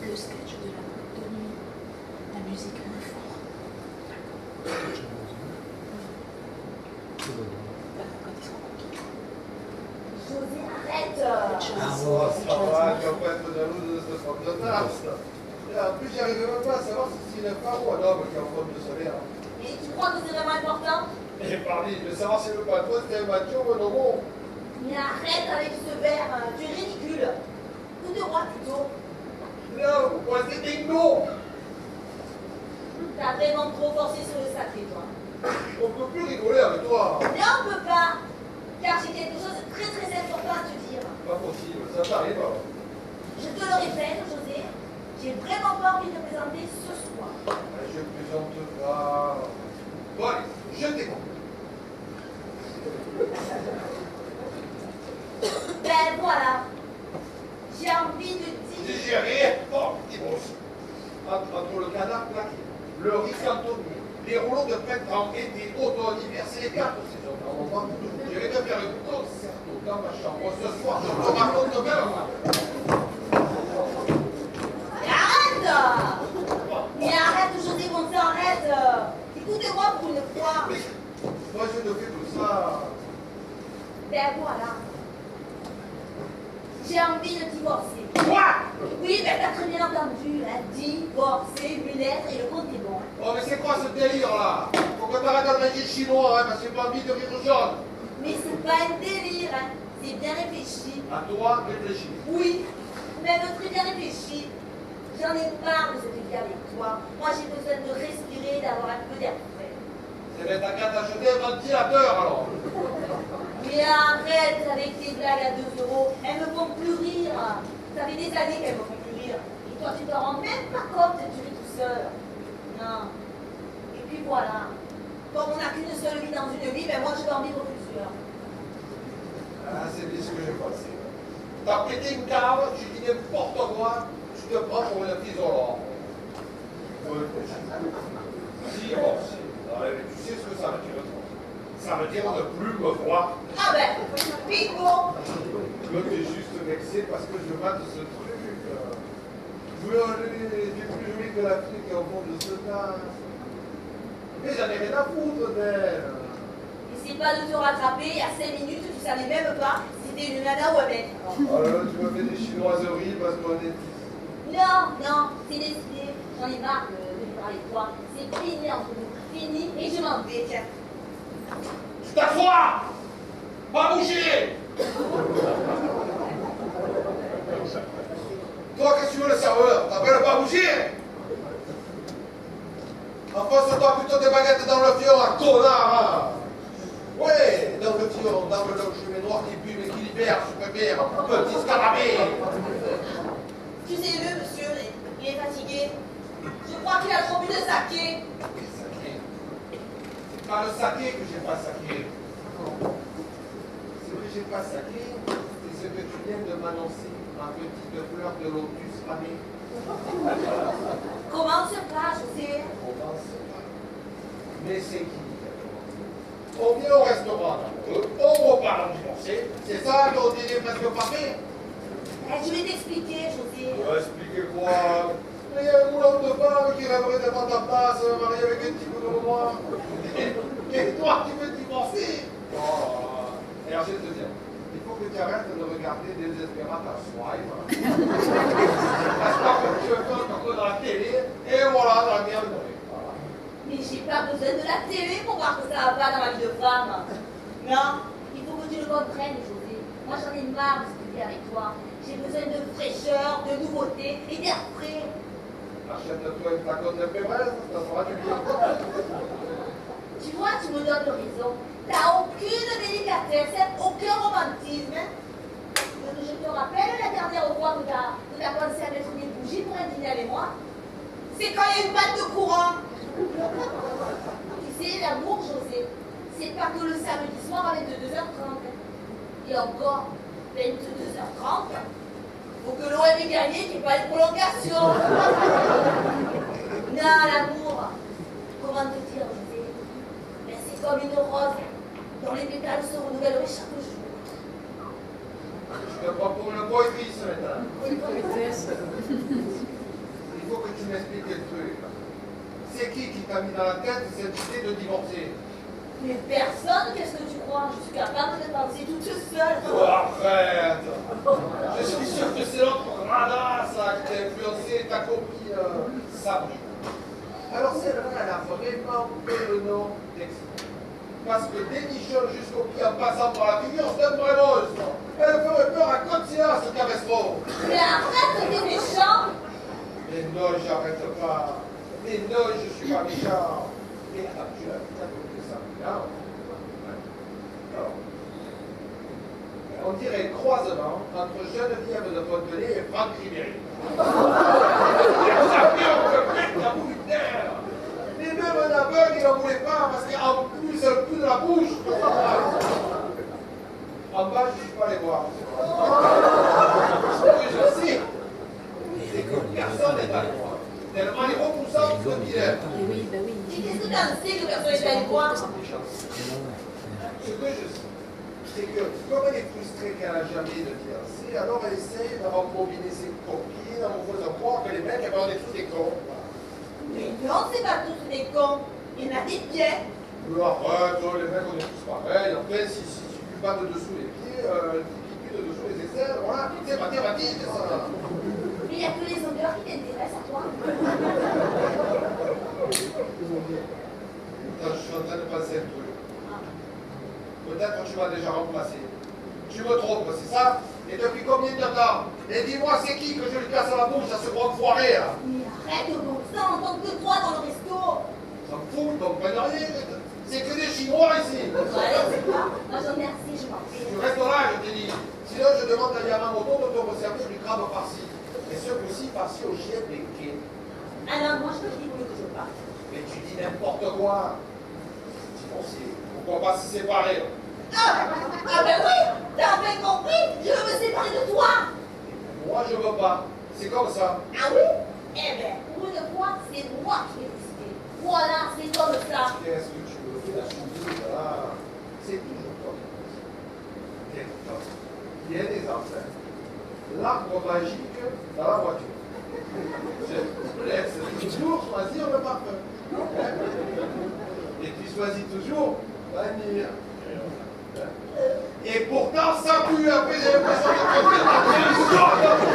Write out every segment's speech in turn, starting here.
le sketch de la boîte de nuit. La musique moins fort. Quand ils seront contents. José, arrête. Ça va, tu vas pas être jalouse de ce forme de tasse. En plus, j'arrive même pas à savoir si c'est une femme ou un homme qui est en forme de solaire. Et tu crois que c'est vraiment important? Et parmi, de savoir si le patron c'était un macho ou un homo. Mais arrête avec ce verre, tu es ridicule. Écoute-moi plutôt. Non, pourquoi c'est dingo? T'as vraiment trop forcé sur le sacré, toi. On peut plus rigoler avec toi. Non, on peut pas. Car j'ai quelque chose de très très important à te dire. Pas possible, ça t'arrive alors. Je te le répète, José, j'ai vraiment pas envie de te présenter ce soir. Je plaisante pas. Bon, allez, je t'écoute. Ben voilà. J'ai envie de dire. Digérer, bon, dimanche. Entre le canard plaqué, le riz cantonnier, les rouleaux de printemps, été, automne, hiver, c'est les 4 saisons. On va tout. Je vais te faire un concerto dans ma chambre ce soir. Je te raconte demain. Mais arrête! Mais arrête, José, bon sang, arrête! Écoutez-moi pour une fois. Mais moi, je ne fais que ça. Ben voilà. J'ai envie de divorcer. Quoi? Oui, ben t'as très bien entendu, hein. Divorcer, une lettre et le compte est bon. Hein. Oh, mais c'est quoi ce délire-là? Faut que t'arrêtes de manger chinois, hein, parce que j'ai pas envie de rire jaune. Mais c'est pas un délire, hein. C'est bien réfléchi. À toi, réfléchis. Oui, même très bien réfléchi. J'en ai marre de cette vie avec toi. Moi, j'ai besoin de respirer, d'avoir un peu d'air frais. C'est bien ta carte d'acheter un ventilateur, alors. Mais arrête avec tes blagues à 2 €. Elles me font plus rire. Ça fait des années qu'elles me font plus rire. Et toi, tu te rends même pas compte que tu es tout seul. Non. Et puis voilà. Comme on n'a qu'une seule vie dans une vie, ben moi, je vais en vivre plusieurs. Ah, c'est bien ce que j'ai pensé. T'as pété une cave, tu dis n'importe quoi, tu te prends pour une isolante. Divorce. Tu sais ce que ça veut dire? Ça veut dire ne plus me voir. Ah ben, bingo. Je t'ai juste vexé parce que je mate ce truc. Oui, elle est plus jolie que la fille qui est au fond de ce tas. Mais j'en ai rien à foutre d'elle. N'essaie pas de te rattraper. Il y a 5 minutes, tu savais même pas si c'était une nana ou un mec. Oh là là, tu me fais des chinoiseries parce qu'on est ici. Non, non, c'est décidé. J'en ai marre de parler de toi. C'est fini entre nous. Fini et je m'en vais, tiens. Tu t'assois! Pas bouger! Toi, qu'est-ce que tu veux, le serveur? T'appelles pas bouger? Enfonce-toi plutôt des baguettes dans le fion, un connard! Ouais, dans le fion, dans le chemin noir qui pue mais qui libère, super bien, petit scarabée! Tu sais, le monsieur, il est fatigué. Je crois qu'il a trop bu de saké. C'est pas le saké que j'ai pas saké. Ce que j'ai pas saké, c'est ce que tu viens de m'annoncer, ma petite fleur de lotus fanée. Commence pas, José. Mais c'est qui? On vient au restaurant, on repart en divorcer. C'est ça ton dîner presque parfait? Je vais t'expliquer, José. Expliquez quoi? Il y a un moulin de femme qui rêverait d'être à ta place, marié avec un petit peu de moi. Et toi, tu veux divorcer? Oh, et alors je vais te dire, il faut que tu arrêtes de regarder Desperata Swipe. Parce que tu veux faire un peu dans la télé, et voilà, dans la merde. Mais j'ai pas besoin de la télé pour voir que ça va pas dans ma vie de femme. Non, il faut que tu le comprennes, José. Moi, j'en ai marre de ce que je vis avec toi. J'ai besoin de fraîcheur, de nouveauté et d'air frais. Achète-toi une flacon de Pébresse, ça sera du bien. Tu vois, tu me donnes raison. T'as aucune délicatesse, aucun romantisme. Hein. Je te rappelle la dernière fois que t'as pensé à mettre des bougies pour un dîner avec moi. C'est quand il y a une panne de courant. Tu sais, l'amour, José, c'est pas que le samedi soir à 22h30. Et encore, 22h30, faut que l'OM ait gagné, qu'il n'y ait pas de prolongation. Non, l'amour, comment te dire, José? Ben, c'est comme une rose dont les pétales se renouvelleraient chaque jour. Je te prends pour une poétesse maintenant. il faut que tu m'expliques le truc. C'est qui t'a mis dans la tête cette idée de divorcer? Mais personne, qu'est-ce que tu crois? Je suis capable de penser toute seule. Oh, arrête! Je suis sûr que c'est l'autre radasse là, qui t'a influencé, ta copine Sabrina. Alors celle-là, elle a vraiment fait le nom d'expert. Parce que dénichonne jusqu'au pied en passant par la figure, c'est une vraie monstre. Elle ferait peur à Cotia, ce cabestro. Mais arrête, t'es méchant. Mais non, j'arrête pas. Mais non, je suis pas méchant. Mais attends, tu l'as vu ça. Non. On dirait un croisement entre Geneviève de Fontenay et Franck Ribéry. Ça fait un bout de terre. Et même un aveugle, il n'en voulait pas parce qu'en plus, elle pue de la bouche. En bas, je ne suis pas allé voir. Ce que je sais, c'est que personne n'est allé voir. Tellement les repoussants sont dilemme. Oui, bah oui. Et qu'est-ce que t'en sais que personne n'est allé voir? Ce que je sais, c'est que comme elle est frustrée qu'elle n'a jamais de fiancé, alors elle essaye de rembobiner ses copines en vous faisant croire que les mecs, on est tous des cons. Mais non, c'est pas tous des cons. Il y en a des pieds. Mais arrête, les mecs, on est tous pareils. En fait, si tu ne pas de dessous les pieds, tu de dessous les aisselles, voilà, c'est mathématique, ça. Mais il n'y a que les odeurs qui t'intéressent à toi. Attends, je suis en train de passer un truc. Peut-être que tu m'as déjà remplacé. Tu me trompes, c'est ça? Et depuis combien de temps? Et dis-moi, c'est qui que je lui casse la bouche à ce gros foiré, là? Mais arrête donc ça, en tant que toi dans le resto. Ça me fout, donc pas de rien. C'est que des Chinois ici. Allez, c'est quoi? Moi j'en ai assez, je m'en Tu vais. restes là, je t'ai dit. Sinon, je demande à Yamamoto de te resservir du crabe farci. Et ce coup-ci, farci au chien des quais. Alors moi je te dis que je parte. Mais tu dis n'importe quoi. Divorcer. Pourquoi pas se séparer? Ah ben oui, t'as enfin compris, je veux me séparer de toi. Moi, je veux pas. C'est comme ça. Ah oui? Eh ben, pour une fois, c'est moi qui vais décider. Voilà, c'est comme ça. Qu'est-ce que tu veux faire, la choupie, là? C'est toujours toi qui décides. Il y a des enfants. L'arbre magique dans la voiture. Je te laisse toujours choisir le parfum. Et tu choisis toujours vanille. Et pourtant, ça pue. Après, j'ai l'impression de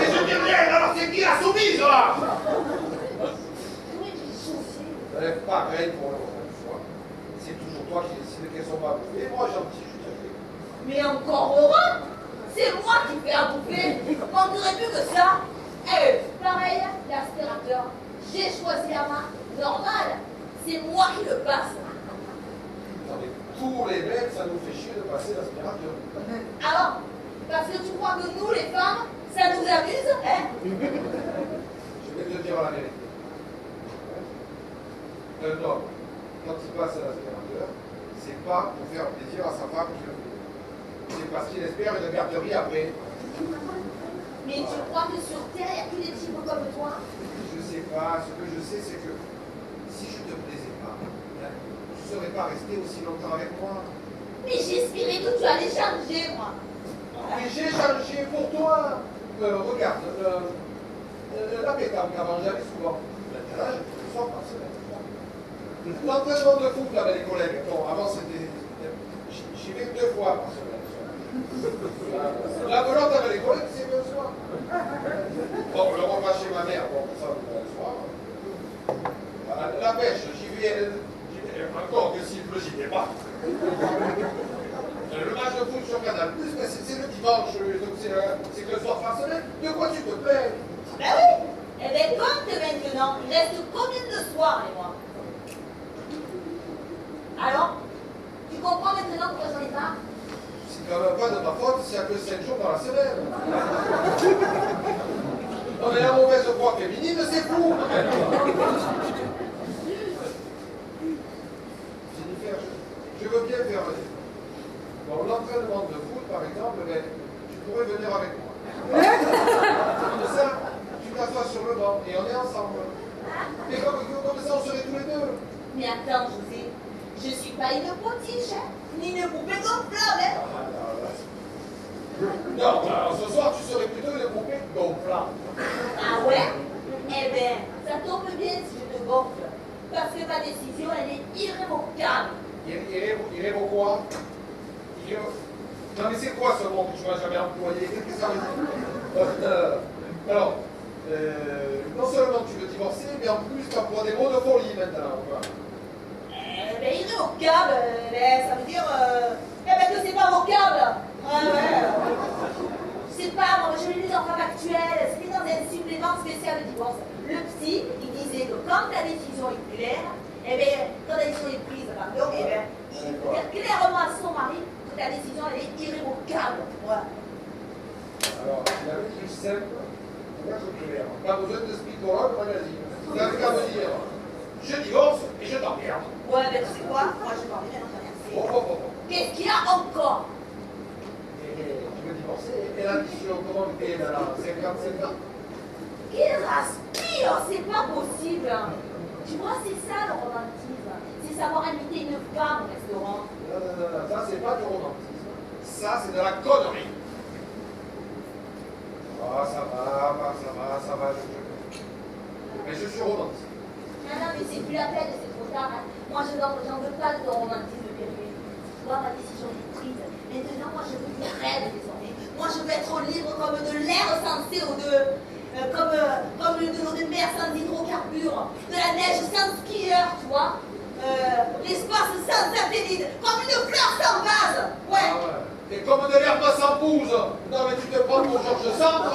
et je dis rien. Alors, c'est qui la soumise, là? Oui, j'ai chauffé. Pareil pour l'autre fois. C'est toujours toi qui décides qu'elles sont pas bouffées. Moi, gentil, je te fais. Mais encore heureux, c'est moi qui fais à bouffer. Manquerait plus que ça. Pareil, l'aspirateur. J'ai choisi la marque normale. C'est moi qui le passe. Attendez, tous les mecs, ça nous fait chier de passer l'aspirateur. Alors, parce que tu crois que nous, les femmes, ça nous amuse, hein? Je vais te dire la vérité. Un homme, quand il passe à l'aspirateur, c'est pas pour faire plaisir à sa femme qui le fait. C'est parce qu'il espère une garderie après. Mais tu crois que sur Terre, il n'y a que des types comme toi? Je sais pas. Ce que je sais, c'est que si je te plaisais pas, hein, tu ne serais pas resté aussi longtemps avec moi. Mais j'espérais que tu allais changer, moi. Mais j'ai changé pour toi. Regarde, la pétanque avant, j'allais souvent. Maintenant, je fais le soir par semaine. L'entraînement de foot avec les collègues, bon, avant c'était. J'y vais 2 fois par semaine. La volante avec les collègues, c'est le soir. Bon, le repas chez ma mère, bon, ça, le soir. La pêche, j'y vais encore que s'il pleut, j'y vais pas. Le match de foot sur Canal+, mais c'est le dimanche, donc c'est que le soir par semaine. De quoi tu te plais? Ben oui. Eh bien, comme que maintenant, il reste combien de soirs, et moi? Alors, tu comprends maintenant pourquoi j'en ai marre? C'est quand même pas de ma faute s'il n'y a que 5 jours dans la semaine. Non mais la mauvaise foi féminine, c'est fou. Jennifer, je veux bien faire un effort. Bon, l'entraînement de foot, par exemple, ben, tu pourrais venir avec moi. Comme ça, tu t'assois sur le banc et on est ensemble. Et comme ça, on serait tous les deux. Mais attends, José, je suis pas une potiche, hein, ni une poupée gonflable, hein. Non, alors, ce soir, tu serais plutôt une poupée gonflable. Ah ouais? Eh bien, irrévoquois. Non mais c'est quoi ce mot que tu m'as jamais employé? Qu'est-ce que ça veut dire? Alors, non seulement tu veux divorcer, mais en plus tu emploies des mots de folie maintenant. Ben, irrévocable, ça veut dire que c'est pas vocable. Ouais. Je sais pas, moi j'ai lu dans Femme Actuelle, c'était dans un supplément spécial de divorce. Le psy, il disait que quand la décision est claire, quand la décision est prise, pardon, il faut dire clairement à son mari que la décision elle est irrévocable. Ouais. Alors, il avait dit simple, pour être clair, pas besoin de Speedball magazine. Vous avez qu'à me dire, je divorce et je t'emmerde. Ouais, ben tu sais quoi, moi je m'en vais maintenant. Qu'est-ce qu'il y a encore? Tu veux divorcer et l'addition, comment on paye là? 50 ans? Il respire, c'est pas possible. Tu vois, c'est ça le romantisme. C'est savoir inviter une femme au restaurant. Non, ça c'est pas du romantisme. Ça c'est de la connerie. Ah, ça va, mais je suis romantique. Non, mais c'est plus la peine, c'est trop tard. Hein. Moi, j'en veux pas de ton romantisme périphérique. Tu vois, ma décision est prise. Maintenant, moi, je veux du rêve désormais. Moi, je veux être libre comme de l'air sans CO2, comme de l'eau de mer sans hydrocarbures, de la neige sans skieur, tu vois. L'espace sans satellite, comme une fleur sans vase. Ouais. Ah ouais. Et comme de l'herbe sans bouse. Non, mais tu te prends pour Georges Sand.